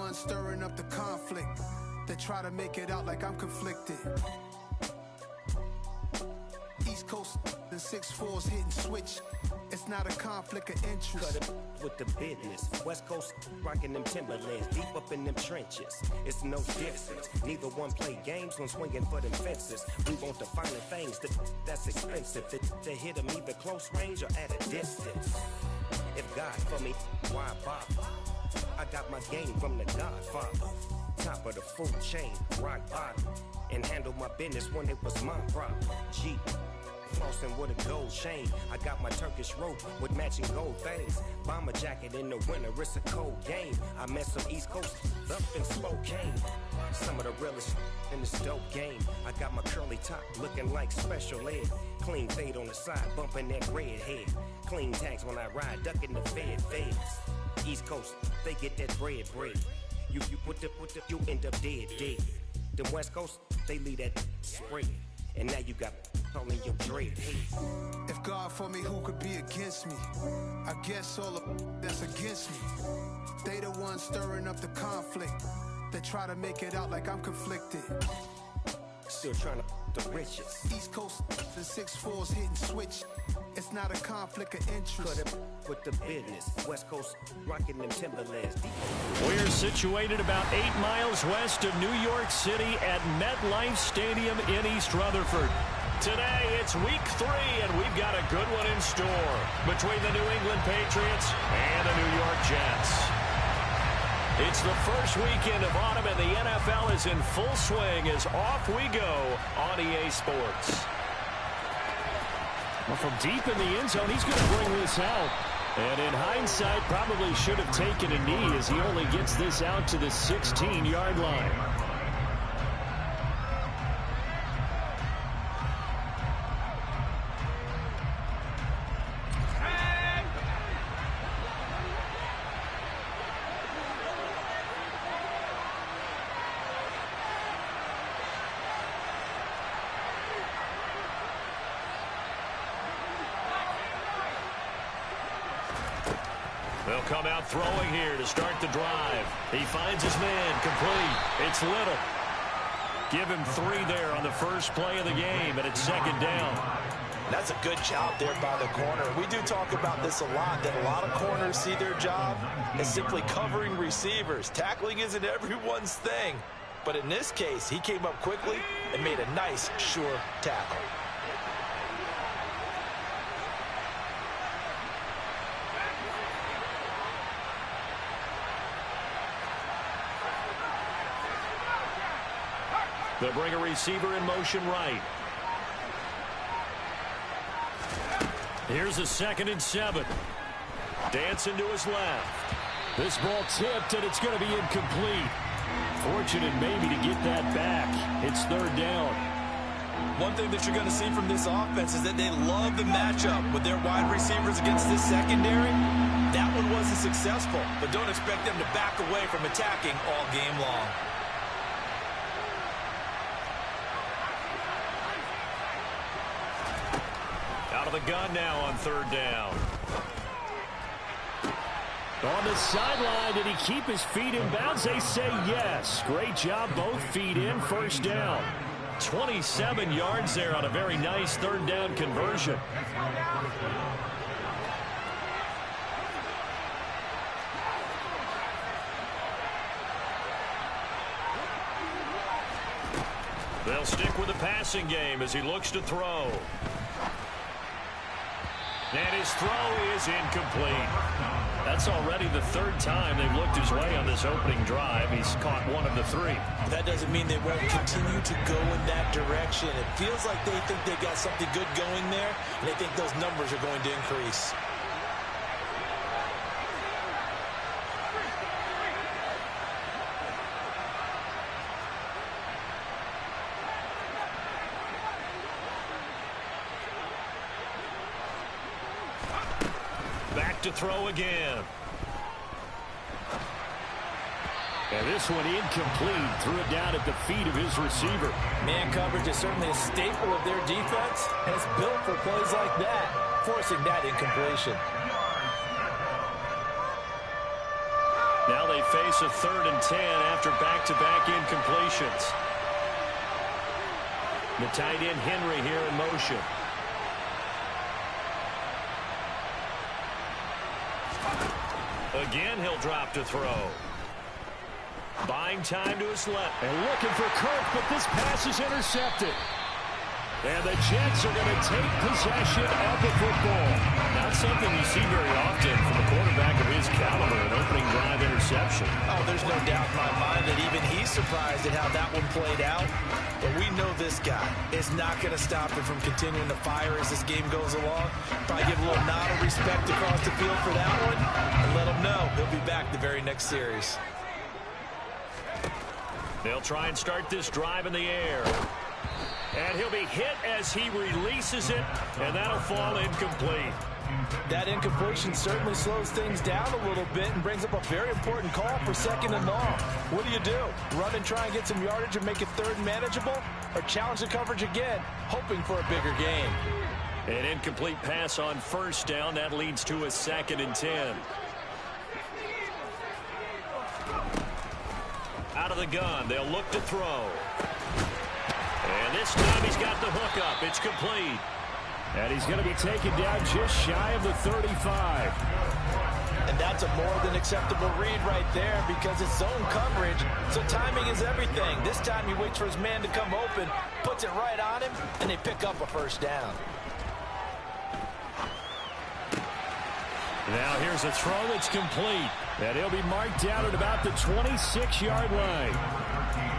ones stirring up the conflict. They try to make it out like I'm conflicted. East Coast and 6'4s hitting switch. It's not a conflict of interest. Cut it with the business. West Coast rocking them Timberlands, deep up in them trenches. It's no difference. Neither one play games when swinging for them fences. We want the finer things that's expensive. To hit them either close range or at a distance. If God for me, why bother? I got my game from the Godfather. Top of the food chain, rock bottom. And handle my business when it was my problem. G. Flossing with a gold chain. I got my Turkish rope with matching gold things. Bomber jacket in the winter, it's a cold game. I met some East Coast up in Spokane. Some of the realest in this dope game. I got my curly top looking like special ed. Clean fade on the side, bumping that red head. Clean tags when I ride, ducking the feds. East Coast, they get that bread. You put the, you end up dead. Them West Coast, they leave that spread. And now you got all in your dread head. If God for me, who could be against me? I guess all of that's against me. They the ones stirring up the conflict. They try to make it out like I'm conflicted. Still trying to the riches. East Coast and 6'4s hitting switch. It's not a conflict of interest. Cut it with the business. West Coast rocking them Timberlands. We're situated about 8 miles west of New York City at MetLife Stadium in East Rutherford. Today, it's week 3, and we've got a good one in store between the New England Patriots and the New York Jets. It's the first weekend of autumn, and the NFL is in full swing as off we go on EA Sports. Well, from deep in the end zone, he's going to bring this out. And in hindsight, probably should have taken a knee as he only gets this out to the 16-yard line. They'll come out throwing here to start the drive. He finds his man, complete. It's Little. Give him 3 there on the first play of the game, and it's second down. That's a good job there by the corner. We do talk about this a lot, that a lot of corners see their job as simply covering receivers. Tackling isn't everyone's thing. But in this case, he came up quickly and made a nice, sure tackle. They'll bring a receiver in motion right. Here's a 2nd and 7. Dancing to his left. This ball tipped, and it's going to be incomplete. Fortunate maybe to get that back. It's 3rd down. One thing that you're going to see from this offense is that they love the matchup with their wide receivers against this secondary. That one wasn't successful, but don't expect them to back away from attacking all game long. Out of the gun now on 3rd down. On the sideline, did he keep his feet in bounds? They say yes. Great job, both feet in, 1st down. 27 yards there on a very nice 3rd down conversion. They'll stick with the passing game as he looks to throw. And his throw is incomplete. That's already the 3rd time they've looked his way on this opening drive. He's caught 1 of the 3. That doesn't mean they won't continue to go in that direction. It feels like they think they got something good going there, and they think those numbers are going to increase. Back to throw again. And this one incomplete. Threw it down at the feet of his receiver. Man coverage is certainly a staple of their defense, and it's built for plays like that, forcing that incompletion. Now they face a 3rd and 10 after back-to-back incompletions. The tight end Henry here in motion. Again, he'll drop to throw. Buying time to his left. And looking for Kirk, but this pass is intercepted. And the Jets are going to take possession of the football. Not something you see very often from a quarterback of his caliber, an opening drive interception. Oh, there's no doubt in my mind that even he's surprised at how that one played out. But we know this guy is not going to stop him from continuing to fire as this game goes along. Probably give a little nod of respect across the field for that one and let him know he'll be back the very next series. They'll try and start this drive in the air. And he'll be hit as he releases it, and that'll fall incomplete. That incompletion certainly slows things down a little bit and brings up a very important call for 2nd and long. What do? Run and try and get some yardage and make it 3rd and manageable? Or challenge the coverage again, hoping for a bigger gain? An incomplete pass on 1st down. That leads to a 2nd and 10. Out of the gun, they'll look to throw. And this time he's got the hook up. It's complete. And he's going to be taken down just shy of the 35. And that's a more than acceptable read right there because it's zone coverage, so timing is everything. This time he waits for his man to come open, puts it right on him, and they pick up a 1st down. Now here's a throw that's complete. And he'll be marked down at about the 26-yard line.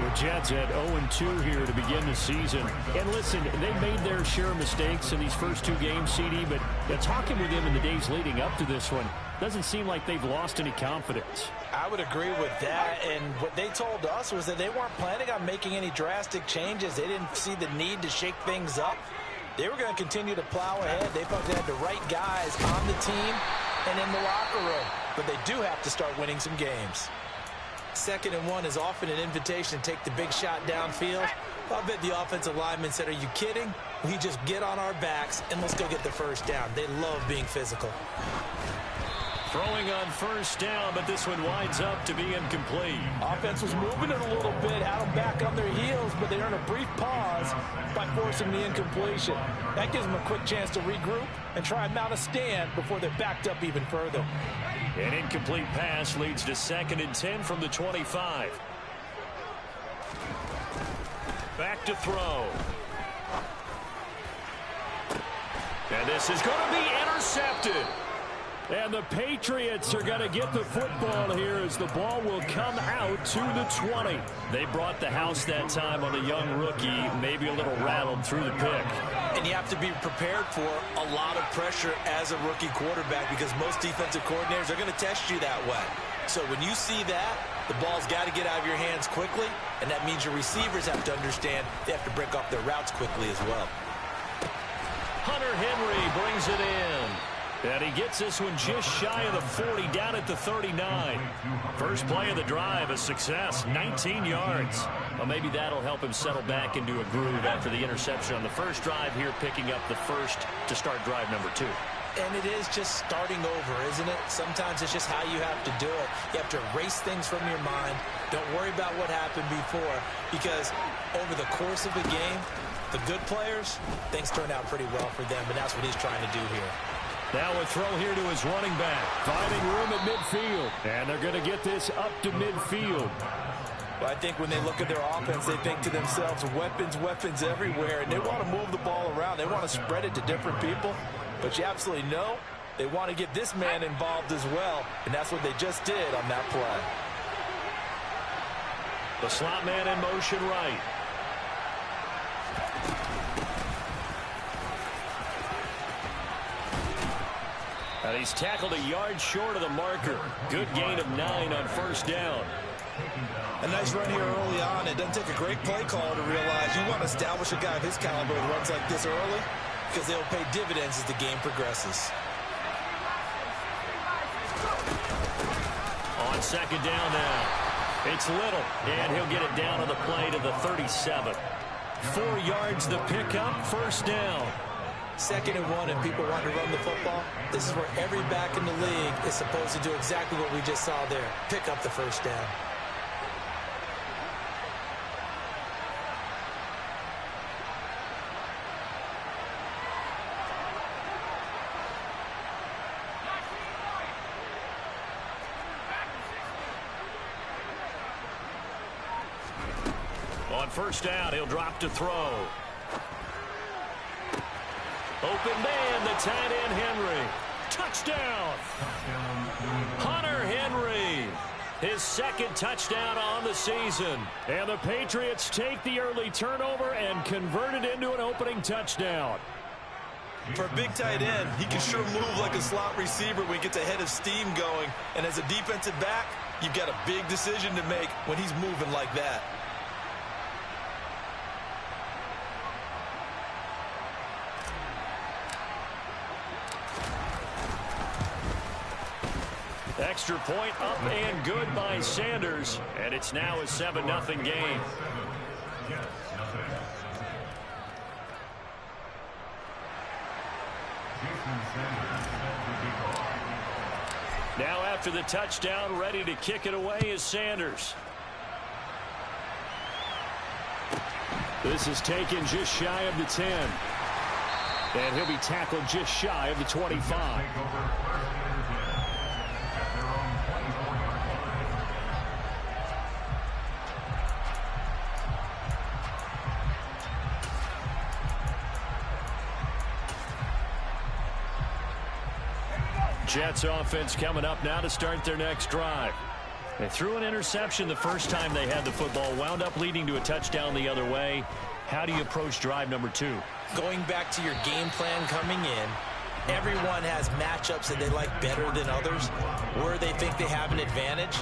The Jets at 0-2 here to begin the season. And listen, they made their share of mistakes in these first 2 games, CD, but talking with them in the days leading up to this one, doesn't seem like they've lost any confidence. I would agree with that, and what they told us was that they weren't planning on making any drastic changes. They didn't see the need to shake things up. They were going to continue to plow ahead. They felt they had the right guys on the team and in the locker room, but they do have to start winning some games. 2nd and 1 is often an invitation to take the big shot downfield. I bet the offensive linemen said, are you kidding? We just get on our backs and let's go get the 1st down. They love being physical. Throwing on 1st down, but this one winds up to be incomplete. Offense was moving it a little bit, had them back on their heels, but they earned a brief pause by forcing the incompletion. That gives them a quick chance to regroup and try and mount a stand before they're backed up even further. An incomplete pass leads to 2nd and 10 from the 25. Back to throw. And this is going to be intercepted. And the Patriots are going to get the football here as the ball will come out to the 20. They brought the house that time on a young rookie, maybe a little rattled through the pick. And you have to be prepared for a lot of pressure as a rookie quarterback because most defensive coordinators are going to test you that way. So when you see that, the ball's got to get out of your hands quickly, and that means your receivers have to understand they have to break off their routes quickly as well. Hunter Henry brings it in. And he gets this one just shy of the 40, down at the 39. First play of the drive, a success, 19 yards. Well, maybe that'll help him settle back into a groove after the interception on the first drive here, picking up the 1st to start drive number 2. And it is just starting over, isn't it? Sometimes it's just how you have to do it. You have to erase things from your mind. Don't worry about what happened before, because over the course of a game, the good players, things turn out pretty well for them, and that's what he's trying to do here. Now a throw here to his running back. Finding room at midfield. And they're going to get this up to midfield. Well, I think when they look at their offense, they think to themselves, weapons, weapons everywhere. And they want to move the ball around. They want to spread it to different people. But you absolutely know they want to get this man involved as well. And that's what they just did on that play. The slot man in motion right. And he's tackled a yard short of the marker. Good gain of 9 on 1st down. A nice run here early on. It doesn't take a great play call to realize you want to establish a guy of his caliber who runs like this early because they'll pay dividends as the game progresses. On 2nd down now. It's Little, and he'll get it down on the play to the 37. 4 yards the pickup, 1st down. 2nd and 1 and people want to run the football, this is where every back in the league is supposed to do exactly what we just saw there. Pick up the first down. On first down, he'll drop to throw. Open man, the tight end, Henry. Touchdown! Hunter Henry, his 2nd touchdown on the season. And the Patriots take the early turnover and convert it into an opening touchdown. For a big tight end, he can sure move like a slot receiver when he gets a head of steam going. And as a defensive back, you've got a big decision to make when he's moving like that. Extra point up and good by Sanders, and it's now a 7-0 game. Now after the touchdown, ready to kick it away is Sanders. This is taken just shy of the 10. And he'll be tackled just shy of the 25. Jets offense coming up now to start their next drive. They threw an interception the first time they had the football, wound up leading to a touchdown the other way. How do you approach drive number 2? Going back to your game plan coming in, everyone has matchups that they like better than others. Where they think they have an advantage,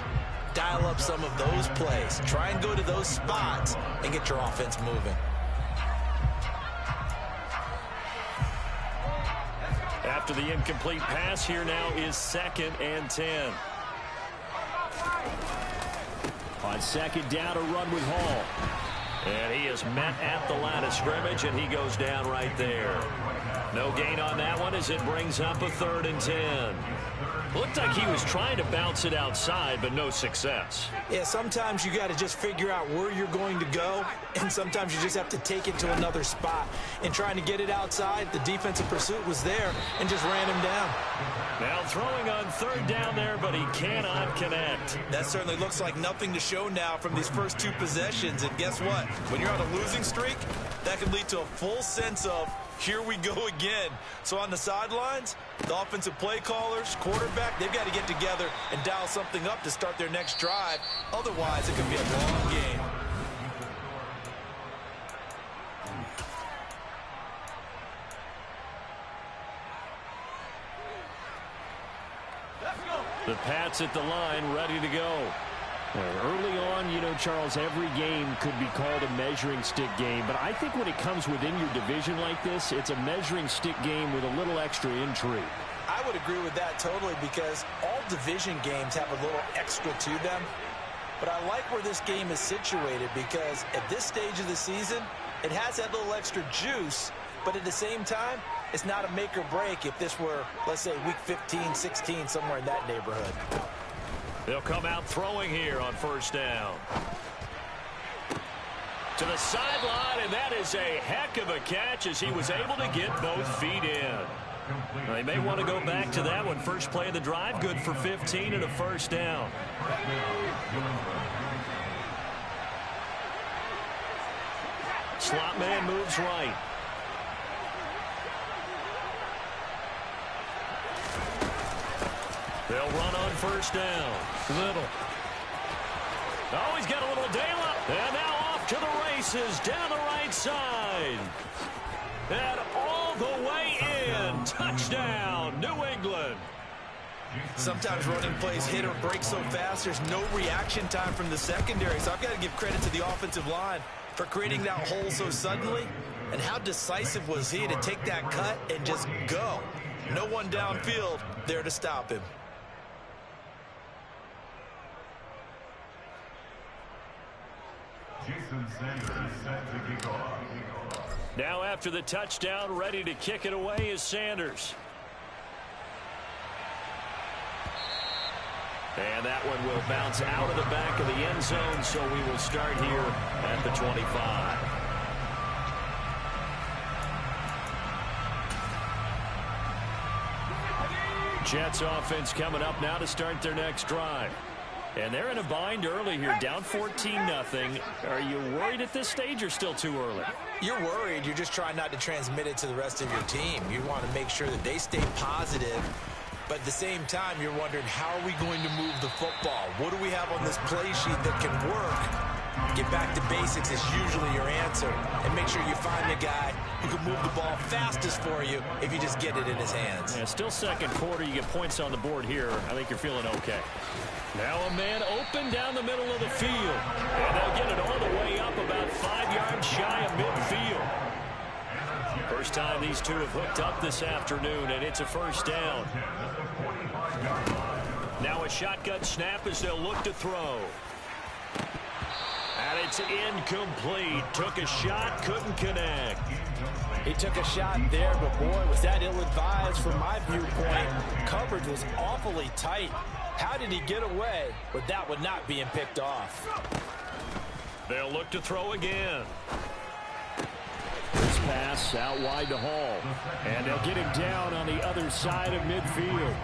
dial up some of those plays. Try and go to those spots and get your offense moving. After the incomplete pass, here now is 2nd and 10. On 2nd down, a run with Hall. And he is met at the line of scrimmage, and he goes down right there. No gain on that one as it brings up a 3rd and 10. Looked like he was trying to bounce it outside, but no success. Yeah, sometimes you got to just figure out where you're going to go, and sometimes you just have to take it to another spot. And trying to get it outside, the defensive pursuit was there and just ran him down. Now throwing on 3rd down there, but he cannot connect. That certainly looks like nothing to show now from these first 2 possessions. And guess what? When you're on a losing streak, that can lead to a full sense of, here we go again. So on the sidelines, the offensive play callers, quarterback, they've got to get together and dial something up to start their next drive. Otherwise, it could be a long game. The Pats at the line, ready to go. Early on, you know, Charles, every game could be called a measuring stick game. But I think when it comes within your division like this, it's a measuring stick game with a little extra intrigue. I would agree with that totally, because all division games have a little extra to them. But I like where this game is situated, because at this stage of the season, it has that little extra juice. But at the same time, it's not a make or break if this were, let's say, week 15, 16, somewhere in that neighborhood. They'll come out throwing here on 1st down. To the sideline, and that is a heck of a catch as he was able to get both feet in. They may want to go back to that one. First play of the drive, good for 15 and a 1st down. Slot man moves right. They'll run on 1st down. Little. Oh, he's got a little daylight. And now off to the races down the right side. And all the way in. Touchdown, New England. Sometimes running plays hit or break so fast, there's no reaction time from the secondary. So I've got to give credit to the offensive line for creating that hole so suddenly. And how decisive was he to take that cut and just go? No one downfield there to stop him. Jason Sanders set to kick off. Now after the touchdown, ready to kick it away is Sanders. And that one will bounce out of the back of the end zone, so we will start here at the 25. Jets offense coming up now to start their next drive. And they're in a bind early here, down 14-0. Are you worried at this stage or still too early? You're worried. You're just trying not to transmit it to the rest of your team. You want to make sure that they stay positive. But at the same time, you're wondering, how are we going to move the football? What do we have on this play sheet that can work? Get back to basics is usually your answer. And make sure you find the guy who can move the ball fastest for you if you just get it in his hands. Yeah, still second quarter. You get points on the board here. I think you're feeling okay. Now a man open down the middle of the field. And they'll get it all the way up about 5 yards shy of midfield. First time these two have hooked up this afternoon, and it's a first down. Now a shotgun snap as they'll look to throw. And it's incomplete. Took a shot, couldn't connect. He took a shot there, but boy, was that ill-advised from my viewpoint. Coverage was awfully tight. How did he get away with that one not being picked off? They'll look to throw again. This pass out wide to Hall. And they'll get him down on the other side of midfield.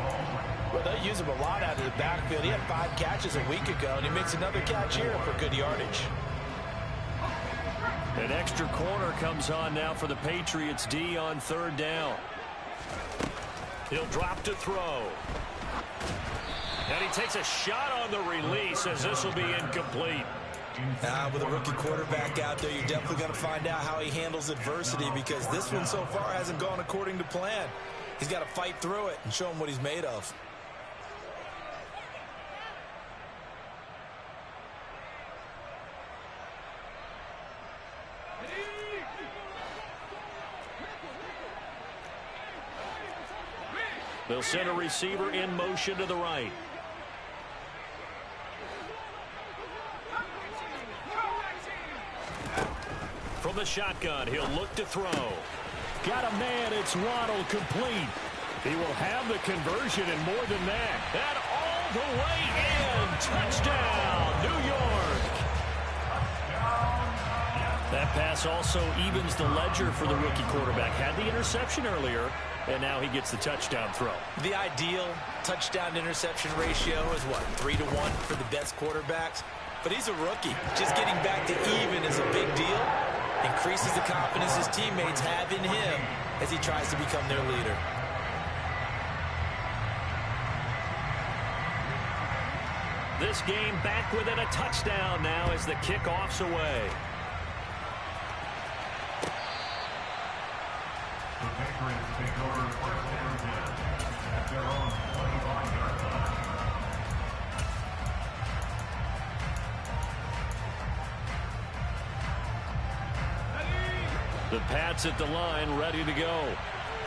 Well, they'll use him a lot out of the backfield. He had 5 catches a week ago, and he makes another catch here for good yardage. An extra corner comes on now for the Patriots D on third down. He'll drop to throw. And he takes a shot on the release as this will be incomplete. With a rookie quarterback out there, you're definitely going to find out how he handles adversity, because this one so far hasn't gone according to plan. He's got to fight through it and show him what he's made of. They'll send a receiver in motion to the right. From the shotgun, he'll look to throw. Got a man, it's Waddle, complete. He will have the conversion and more than that. And all the way in. Touchdown, New York. That pass also evens the ledger for the rookie quarterback. Had the interception earlier, and now he gets the touchdown throw. The ideal touchdown-interception ratio is what, 3-1 for the best quarterbacks? But he's a rookie. Just getting back to even is a big deal. Increases the confidence his teammates have in him as he tries to become their leader. This game back within a touchdown now as the kickoff's away. The Pats at the line, ready to go.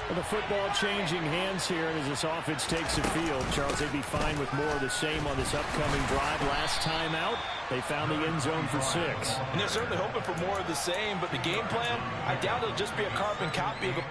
Well, the football changing hands here, and as this offense takes the field, Charles, they'd be fine with more of the same on this upcoming drive. Last time out, they found the end zone for 6. And they're certainly hoping for more of the same, but the game plan, I doubt it'll just be a carbon copy of a...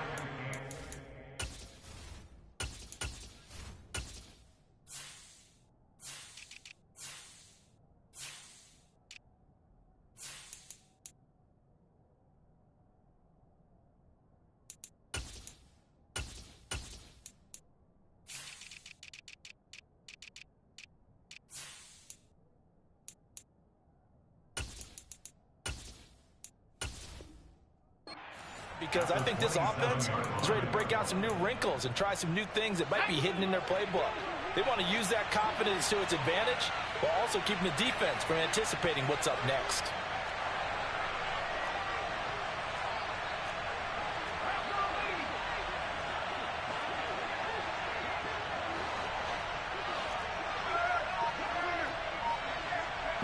Because I think this offense is ready to break out some new wrinkles and try some new things that might be hidden in their playbook. They want to use that confidence to its advantage while also keeping the defense from anticipating what's up next.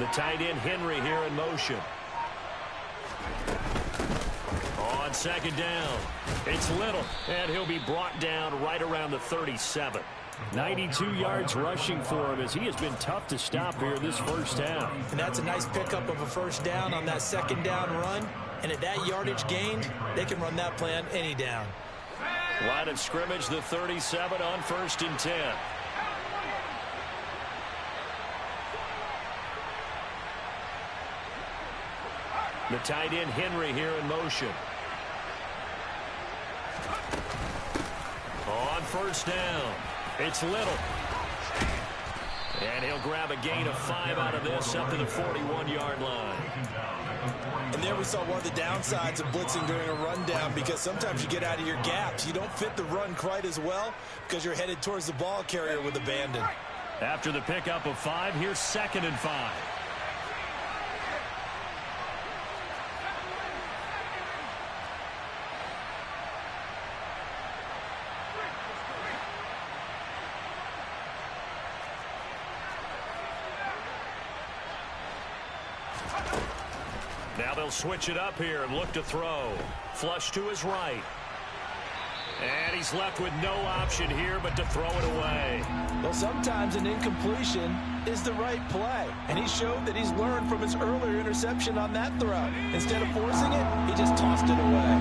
The tight end Henry here in motion. On second down, it's Little, and he'll be brought down right around the 37. 92 yards rushing for him as he has been tough to stop here this first half. And that's a nice pickup of a first down on that second down run. And at that yardage gained, they can run that plan any down. Line of scrimmage, the 37 on 1st and 10. The tight end Henry here in motion. On 1st down, it's Little. And he'll grab a gain of 5 out of this up to the 41-yard line. And there we saw one of the downsides of blitzing during a rundown, because sometimes you get out of your gaps. You don't fit the run quite as well because you're headed towards the ball carrier with abandon. After the pickup of 5, here's 2nd and 5. Now they'll switch it up here and look to throw. Flush to his right. And he's left with no option here but to throw it away. Well, sometimes an incompletion is the right play. And he showed that he's learned from his earlier interception on that throw. Instead of forcing it, he just tossed it away.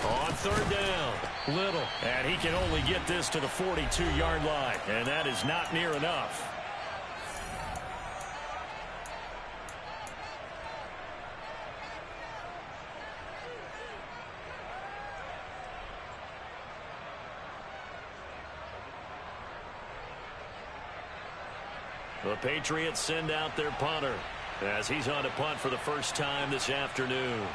On 3rd down, Little. And he can only get this to the 42-yard line. And that is not near enough. The Patriots send out their punter as he's on to punt for the first time this afternoon.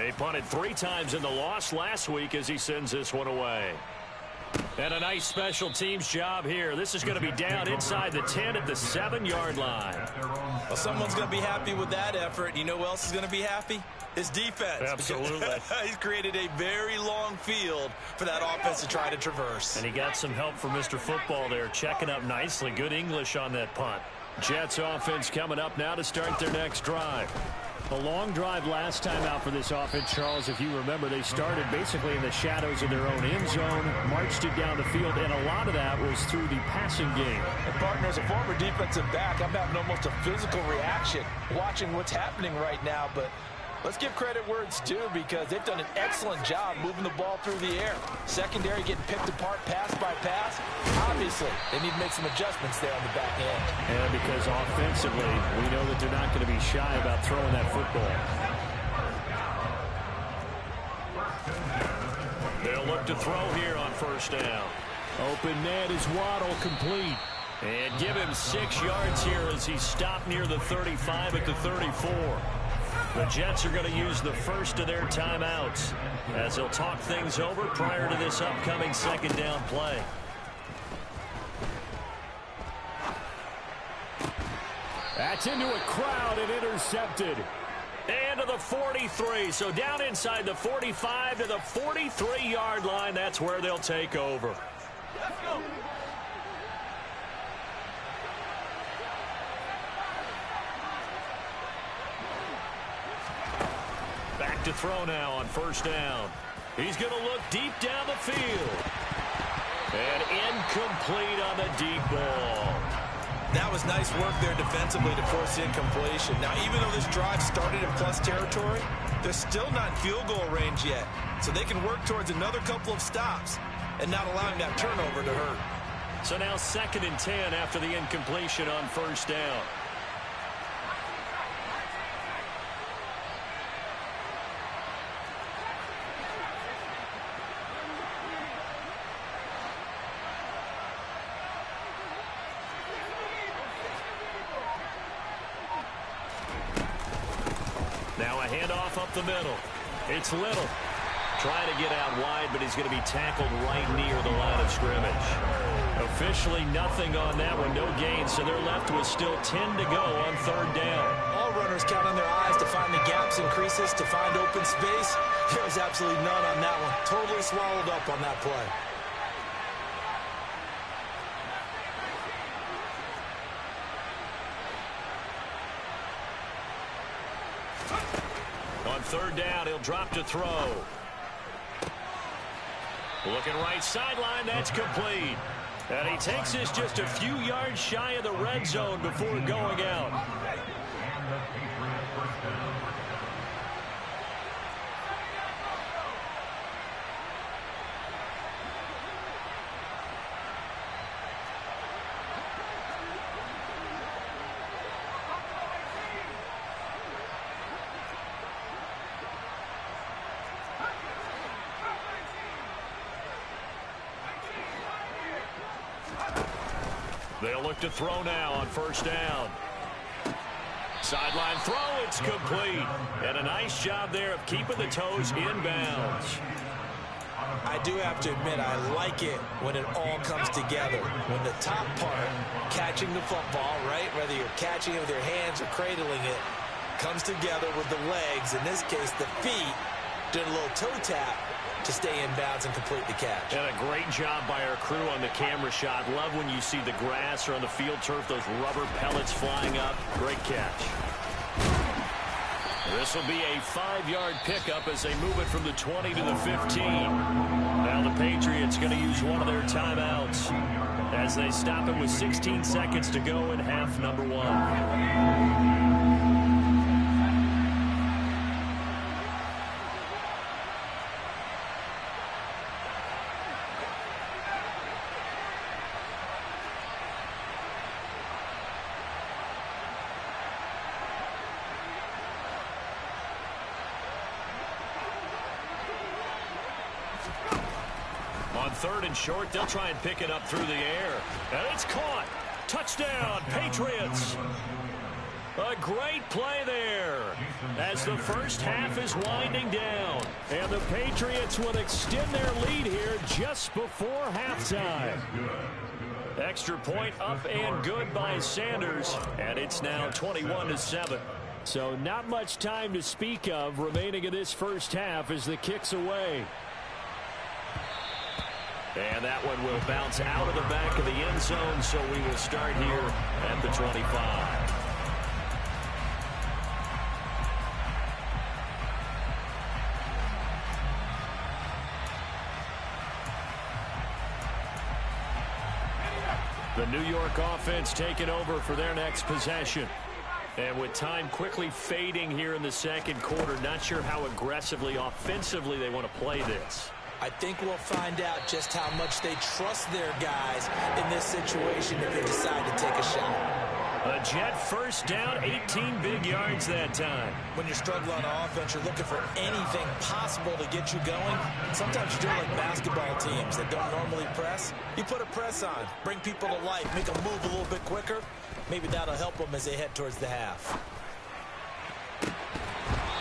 He punted 3 times in the loss last week as he sends this one away. And a nice special teams job here. This is going to be down inside the 10 at the 7-yard line. Well, someone's going to be happy with that effort. You know who else is going to be happy? His defense. Absolutely. He's created a very long field for that offense to try to traverse. And he got some help from Mr. Football there, checking up nicely. Good English on that punt. Jets offense coming up now to start their next drive. A long drive last time out for this offense, Charles. If you remember, they started basically in the shadows of their own end zone, marched it down the field, and a lot of that was through the passing game. And partner, as a former defensive back, I'm having almost a physical reaction watching what's happening right now. But let's give credit where it's due, because they've done an excellent job moving the ball through the air. Secondary getting picked apart pass by pass. Obviously, they need to make some adjustments there on the back end. And because offensively, we know that they're not going to be shy about throwing that football. They'll look to throw here on 1st down. Open man is Waddle, complete. And give him 6 yards here as he stopped near the 35 at the 34. The Jets are going to use the first of their timeouts as they'll talk things over prior to this upcoming 2nd down play. That's into a crowd and intercepted. And to the 43. So down inside the 45 to the 43-yard line. That's where they'll take over. Let's go. Back to throw now on 1st down. He's going to look deep down the field. And incomplete on the deep ball. That was nice work there defensively to force incompletion. Now, even though this drive started in plus territory, they're still not in field goal range yet. So they can work towards another couple of stops and not allowing that turnover to hurt. So now 2nd and 10 after the incompletion on 1st down. Now a handoff up the middle. It's Little. Trying to get out wide, but he's going to be tackled right near the line of scrimmage. Officially nothing on that one, no gain, so they're left with still 10 to go on 3rd down. All runners count on their eyes to find the gaps and creases, to find open space. There's absolutely none on that one. Totally swallowed up on that play. third down. He'll drop to throw. Looking right sideline. That's complete. And he takes this just a few yards shy of the red zone before going out. They'll look to throw now on first down. Sideline throw, it's complete. And a nice job there of keeping the toes inbounds. I do have to admit, I like it when it all comes together. When the top part, catching the football, right, whether you're catching it with your hands or cradling it, comes together with the legs, in this case the feet, doing a little toe tap to stay in bounds and complete the catch. And a great job by our crew on the camera shot. Love when you see the grass or on the field turf, those rubber pellets flying up. Great catch. This will be a 5-yard pickup as they move it from the 20 to the 15. Now the Patriots going to use one of their timeouts as they stop it with 16 seconds to go in half number 1. On third and short, they'll try and pick it up through the air. And it's caught. Touchdown, Patriots. A great play there as the first half is winding down. And the Patriots will extend their lead here just before halftime. Extra point up and good by Sanders. And it's now 21-7. So not much time to speak of remaining in this first half as the kick's away. And that one will bounce out of the back of the end zone, so we will start here at the 25. The New York offense taking over for their next possession. And with time quickly fading here in the second quarter, not sure how aggressively, offensively they want to play this. I think we'll find out just how much they trust their guys in this situation if they decide to take a shot. A Jet first down, 18 big yards that time. When you're struggling on offense, you're looking for anything possible to get you going. Sometimes you do it like basketball teams that don't normally press. You put a press on, bring people to life, make them move a little bit quicker. Maybe that'll help them as they head towards the half.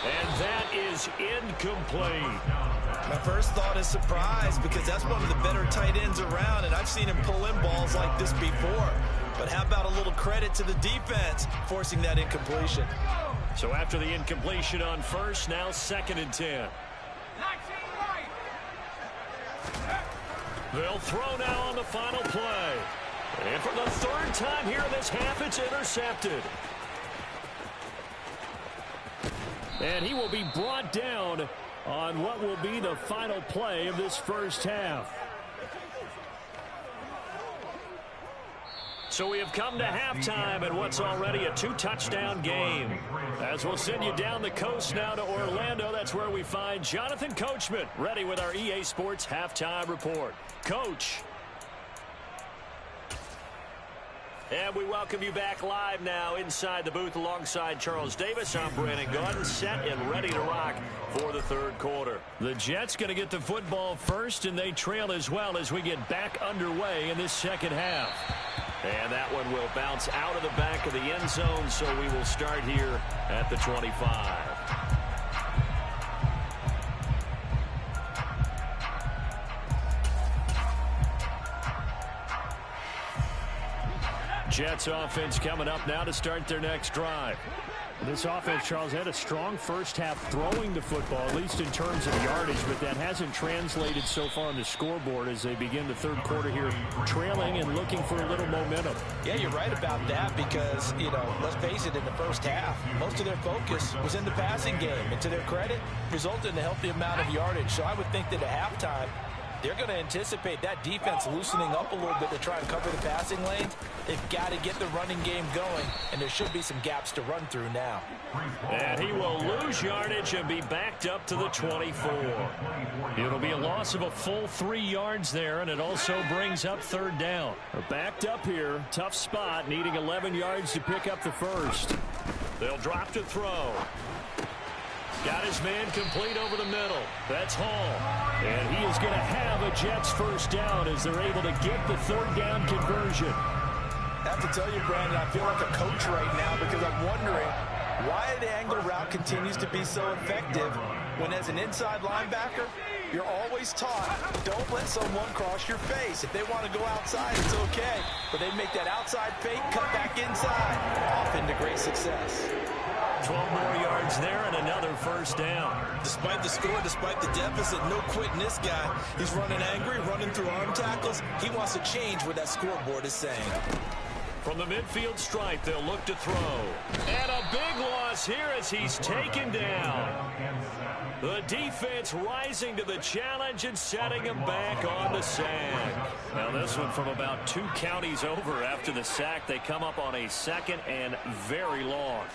And that is incomplete. My first thought is surprise because that's one of the better tight ends around, and I've seen him pull in balls like this before. But how about a little credit to the defense forcing that incompletion? So after the incompletion on first, now 2nd and 10. They'll throw now on the final play. And for the third time here in this half, it's intercepted. And he will be brought down on what will be the final play of this first half. So we have come to halftime and what's already a 2-touchdown game. As we'll send you down the coast now to Orlando, that's where we find Jonathan Coachman ready with our EA Sports Halftime Report. Coach. And we welcome you back live now inside the booth alongside Charles Davis. I'm Brandon Gaudin, set and ready to rock for the third quarter. The Jets going to get the football first, and they trail as well as we get back underway in this second half. And that one will bounce out of the back of the end zone, so we will start here at the 25. Jets offense coming up now to start their next drive. This offense, Charles, had a strong first half throwing the football, at least in terms of yardage, but that hasn't translated so far on the scoreboard as they begin the third quarter here, trailing and looking for a little momentum. Yeah, you're right about that because, let's face it, in the first half, most of their focus was in the passing game. And to their credit, resulted in a healthy amount of yardage. So I would think that at halftime, they're going to anticipate that defense loosening up a little bit to try and cover the passing lanes. They've got to get the running game going, and there should be some gaps to run through now. And he will lose yardage and be backed up to the 24. It'll be a loss of a full 3 yards there, and it also brings up third down. Backed up here, tough spot, needing 11 yards to pick up the first. They'll drop to throw. Got his man complete over the middle. That's Hall. And he is going to have a Jets first down as they're able to get the third down conversion. I have to tell you, Brandon, I feel like a coach right now because I'm wondering why the angle route continues to be so effective when as an inside linebacker, you're always taught, don't let someone cross your face. If they want to go outside, it's okay. But they make that outside fake, cut back inside, off into great success. 12 more yards there and another first down. Despite the score, despite the deficit, no quitting this guy. He's running angry, running through arm tackles. He wants to change what that scoreboard is saying. From the midfield stripe, they'll look to throw. And a big loss here as he's taken down. The defense rising to the challenge and setting him back on the sack. Now this one from about 2 counties over after the sack. They come up on a second and very long.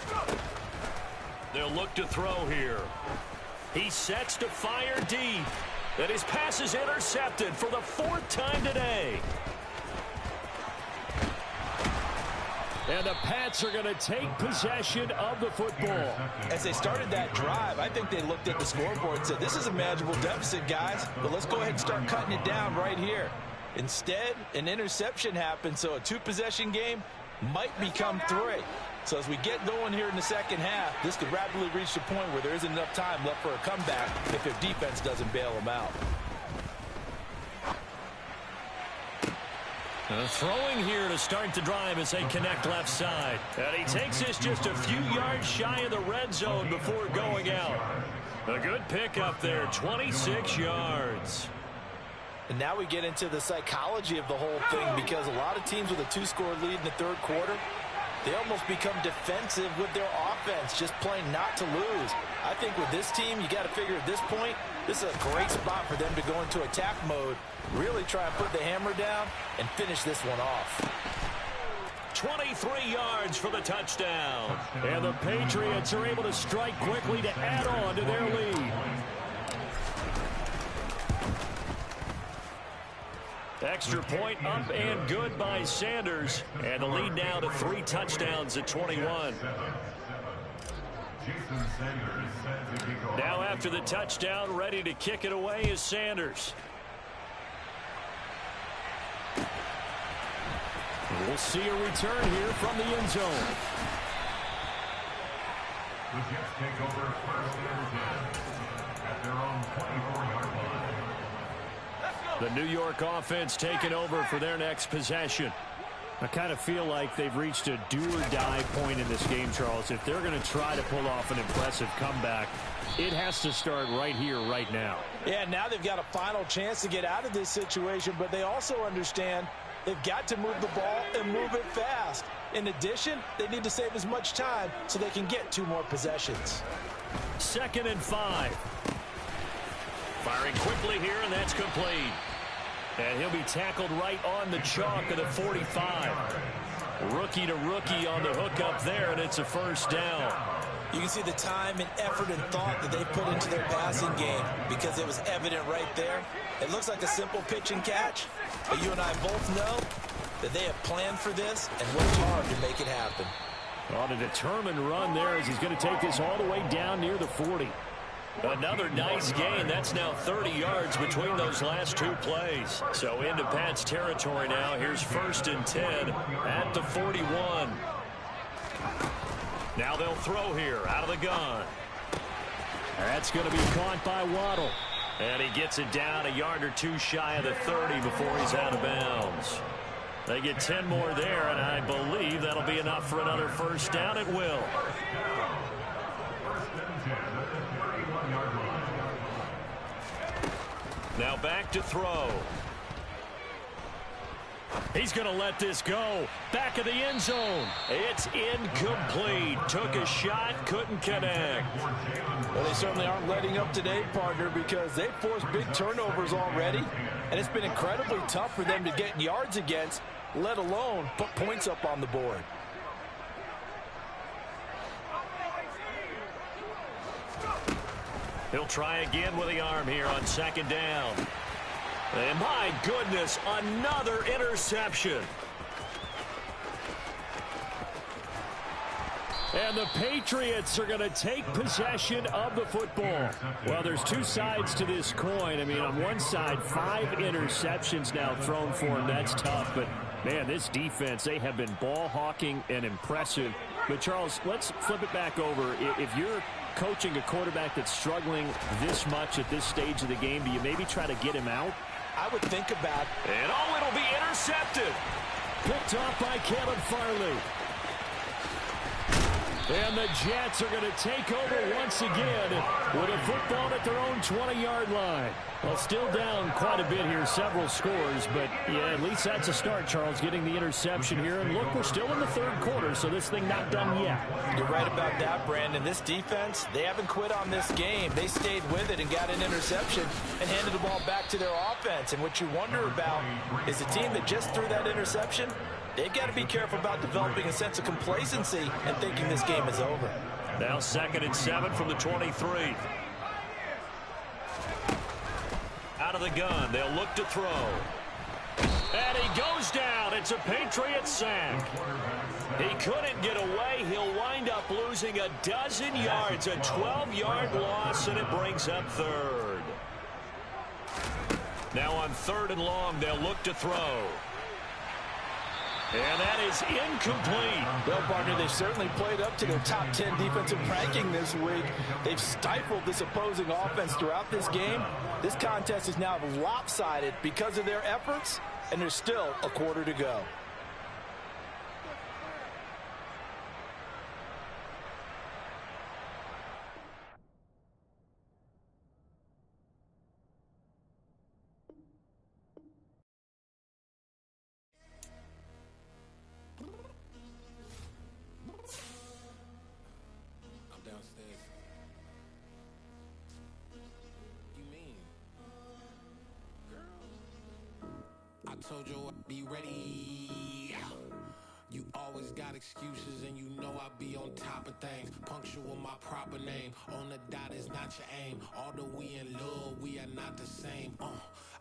They'll look to throw here. He sets to fire deep. And his pass is intercepted for the 4th time today. And the Pats are going to take possession of the football. As they started that drive, I think they looked at the scoreboard and said, this is a manageable deficit, guys, but let's go ahead and start cutting it down right here. Instead, an interception happened, so a 2-possession game might become 3. So as we get going here in the second half, this could rapidly reach the point where there isn't enough time left for a comeback if their defense doesn't bail them out. Throwing here to start the drive as they connect left side. And he takes this just a few yards shy of the red zone before going out. A good pickup there, 26 yards. And now we get into the psychology of the whole thing because a lot of teams with a 2-score lead in the third quarter, they almost become defensive with their offense, just playing not to lose. I think with this team, you got to figure at this point, this is a great spot for them to go into attack mode, really try and put the hammer down and finish this one off. 23 yards for the touchdown. And the Patriots are able to strike quickly to add on to their lead. Extra point up and good by Sanders. And the lead now to 3 touchdowns at 21. Now after the touchdown, ready to kick it away is Sanders. We'll see a return here from the end zone. The Jets take over first and 10 at their own 24-yard line. The New York offense taking over for their next possession. I kind of feel like they've reached a do-or-die point in this game, Charles. If they're going to try to pull off an impressive comeback, it has to start right here, right now. Yeah, now they've got a final chance to get out of this situation, but they also understand they've got to move the ball and move it fast. In addition, they need to save as much time so they can get 2 more possessions. 2nd and 5. Firing quickly here, and that's complete. And he'll be tackled right on the chalk of the 45. Rookie to rookie on the hook up there, and it's a first down. You can see the time and effort and thought that they put into their passing game because it was evident right there. It looks like a simple pitch and catch, but you and I both know that they have planned for this and worked hard to make it happen. On a determined run there as he's going to take this all the way down near the 40. Another nice gain. That's now 30 yards between those last 2 plays. So into Pat's territory now. Here's 1st and 10 at the 41. Now they'll throw here out of the gun. That's going to be caught by Waddle. And he gets it down a yard or 2 shy of the 30 before he's out of bounds. They get 10 more there, and I believe that'll be enough for another first down. It will. Now back to throw. He's going to let this go. Back of the end zone. It's incomplete. Took a shot, couldn't connect. Well, they certainly aren't letting up today, partner, because they've forced big turnovers already, and it's been incredibly tough for them to get yards against, let alone put points up on the board. He'll try again with the arm here on second down. And my goodness, another interception. And the Patriots are going to take possession of the football. Well, there's two sides to this coin. I mean, on one side, 5 interceptions now thrown for him. That's tough. But, man, this defense, they have been ball hawking and impressive. But, Charles, let's flip it back over. If you're coaching a quarterback that's struggling this much at this stage of the game, do you maybe try to get him out? I would think about it. And, oh, it'll be intercepted. Picked off by Caleb Farley. And the Jets are going to take over once again with a football at their own 20-yard line. Well, still down quite a bit here, several scores, but yeah, at least that's a start, Charles, getting the interception here. And look, we're still in the third quarter, so this thing not done yet. You're right about that, Brandon. This defense, they haven't quit on this game. They stayed with it and got an interception and handed the ball back to their offense. And what you wonder about is the team that just threw that interception, they've got to be careful about developing a sense of complacency and thinking this game is over. Now 2nd and 7 from the 23. Out of the gun, they'll look to throw. And he goes down. It's a Patriot sack. He couldn't get away. He'll wind up losing a dozen yards, a 12-yard loss, and it brings up 3rd. Now on 3rd and long, they'll look to throw. And that is incomplete. Well, partner, they've certainly played up to their top 10 defensive ranking this week. They've stifled this opposing offense throughout this game. This contest is now lopsided because of their efforts, and there's still a quarter to go. Told you I'd be ready. You always got excuses and you know I be on top of things. Punctual my proper name. On the dot is not your aim. Although we in love, we are not the same.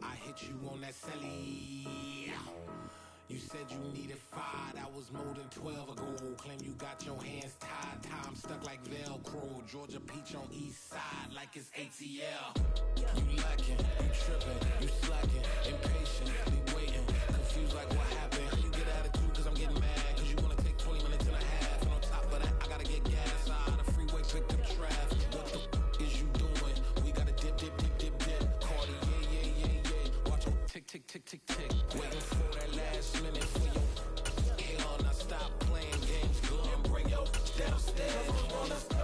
I hit you on that celly. You said you needed 5, that was more than 12 ago. Claim you got your hands tied, time stuck like Velcro. Georgia Peach on east side like it's ATL. You lacking, you tripping, you slacking, impatient, be waiting, confused like what happened. How you get attitude cause I'm getting mad, cause you wanna take 20 minutes and a half. And on top of that, I gotta get gas out of the freeway, pick up traffic. What the is you doing? We gotta dip, dip, dip, dip, dip. Cardi, yeah. Watch it tick, tick, tick, tick, tick. Waiting for that last minute for your hell. Now stop playing games, go and bring your downstairs. Come on, let's go.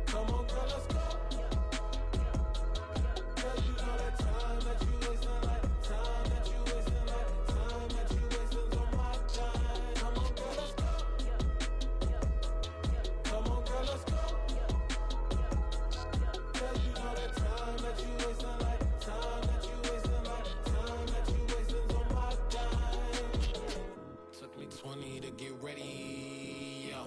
Come on, girl, let's go. Cause you know that time that you wasting, like time that you wasting, like time that you wasting on my time. Come on, girl, let's go. Come on, girl, let's go. Cause you know that time that you wasting, like time that you wasting, like time that you wasting on my time. Took me 20 to get ready, yo.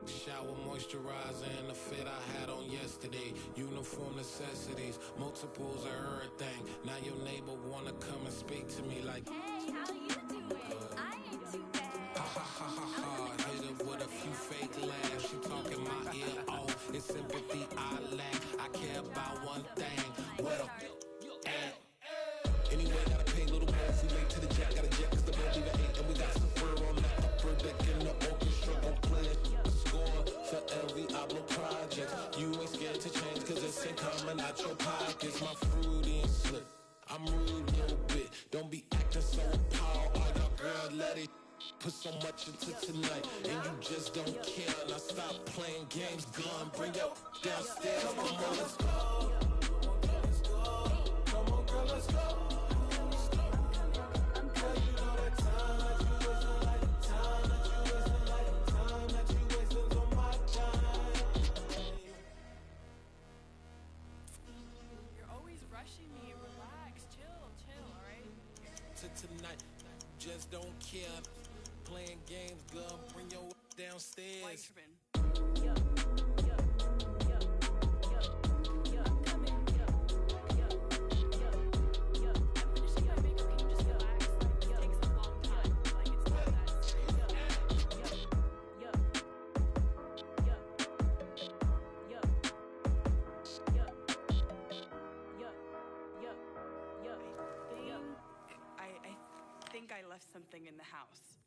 Shower moisturizer and the fit I had on yesterday. Uniform necessities, multiples of everything. Now your neighbor wanna come and speak to me like, hey, how you doing? I ain't too bad. ha ha ha ha ha. Hit her with a few fake laughs. She talking my ear off. It's sympathy I lack. I care about one thing. Well, anyway, gotta pay a little more if we late to the jet. Got a jet cause the boat leave at 8 and we got some fur on that upper deck in the orchestra. Gon' play a score for every Ablo project. You ain't scared to change cause it's ain't coming out your pockets. My fruity and slip. I'm rude a little bit. Don't be acting so appalled. All your girl let it put so much into tonight and you just don't care. Now stop playing games, gun, bring your downstairs. Come on, let's go. just don't care. Playing games, girl, bring your downstairs. I think I left something in the house.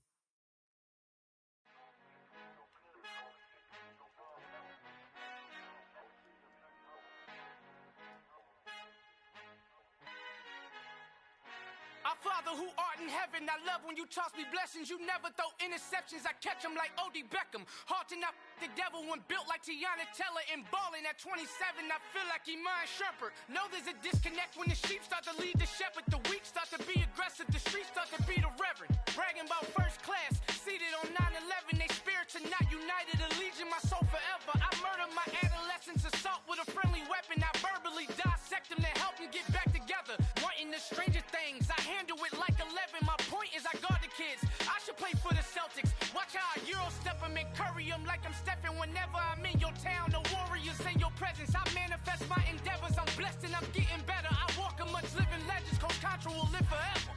Our Father who art in heaven, I love when you toss me blessings. You never throw interceptions, I catch them like O.D. Beckham. Hard to not the devil when built like Tiana Teller and balling at 27. I feel like Iman Shumpert. Know there's a disconnect when the sheep start to lead the shepherd. The weak start to be aggressive, the streets start to be the reverend. Bragging about first class, seated on 9/11. They spirits are not united, a legion, my soul forever. I murder my adolescence, assault with a friendly weapon. I verbally dissect them to help them get back together. Wanting the stranger things, I handle it like 11. My point is I guard the kids. I should play for the Celtics. Watch how I Euro step them and curry them like I'm Stephen. Whenever I'm in your town, the Warriors in your presence. I manifest my endeavors. I'm blessed and I'm getting better. I walk amongst living legends. Coach Contra will live forever.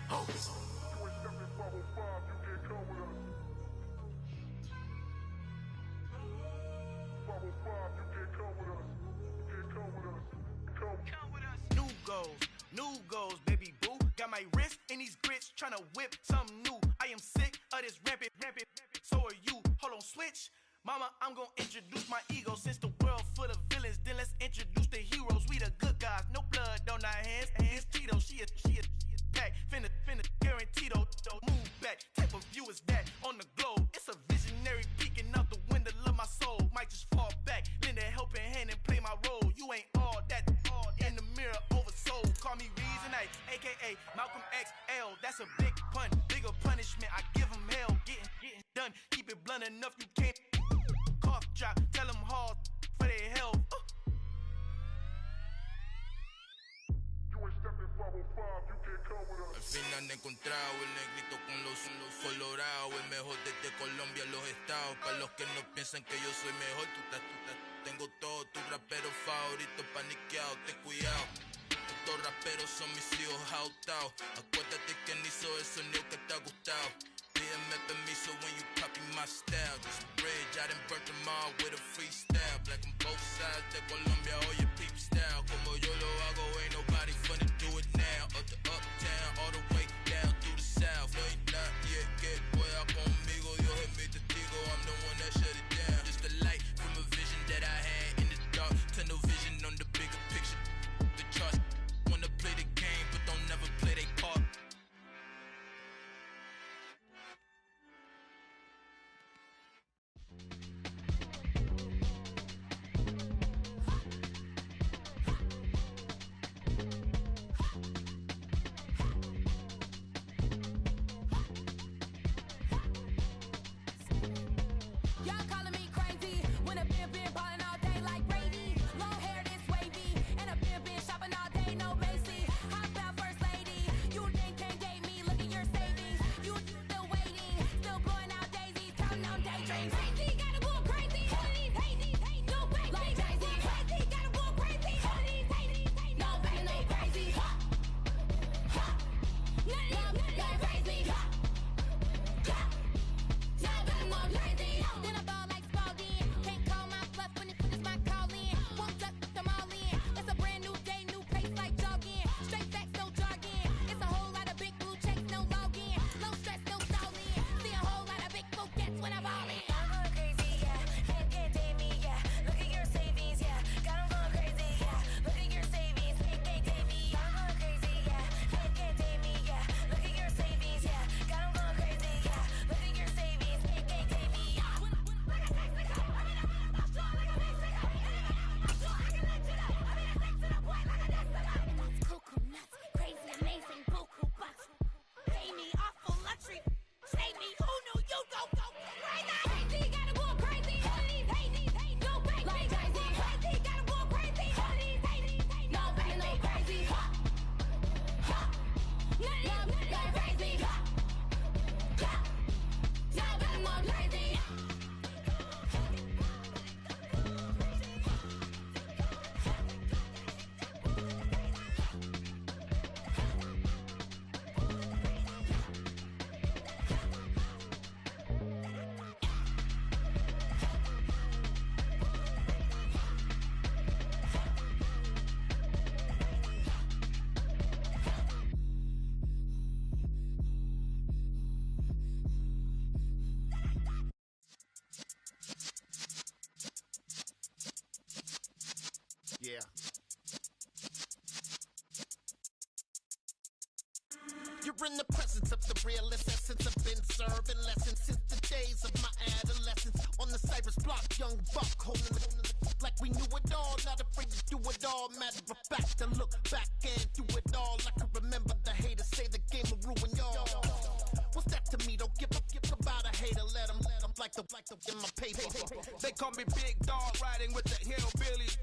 Hopes. New goals, baby boo. Got my wrist in these grits, tryna whip something new. I am sick of this rampant. So are you. Hold on, switch. Mama, I'm gonna introduce my ego. Since the world full of villains, then let's introduce the heroes. We the good guys, no blood on our hands. Hands Tito, she is back. Finna, guaranteed. Move back. Type of view is that on the globe? It's a visionary peeking out the window of my soul. Might just fall back, lend a helping hand and play my role. You ain't all that. In the mirror, oversold. Call me Reason A, aka Malcolm XL. That's a big pun, bigger punishment. I give him hell, getting done. Keep it blunt enough, you can't. Cough drop, tell them hard for their health. Al fin han encontrado el negrito con los colorados, el mejor desde Colombia a los estados. Para los que no piensan que yo soy mejor, tengo todo tu rapero favorito paniqueado, ten cuidado. Estos raperos son mis hijos jautados. Acuérdate que ni hizo el sonido que te ha gustado. Pídeme permiso when you copy my style. This bridge, I done burnt them all with a freestyle. Black on both sides de Colombia, oye peep style. Como yo lo hago, ain't nobody finna do it now. Up to uptown, all the way down through the south. No hay nadie que pueda conmigo, Dios es mi testigo. I'm the one that shut it down. Just the light from a vision that I had in the dark. Tunnel vision on the bigger picture. The charts wanna play the game, but don't never play their part. You're in the presence of the realest essence. I've been serving lessons since the days of my adolescence. On the Cypress block, young buck holding the like we knew it all. Not afraid to do it all. Matter of fact, to look back and do it all. I can remember the haters say the game will ruin y'all. What's that to me? Don't give about a hater. Let them like the in my paper. They call me Big Dog, riding with the hillbillies.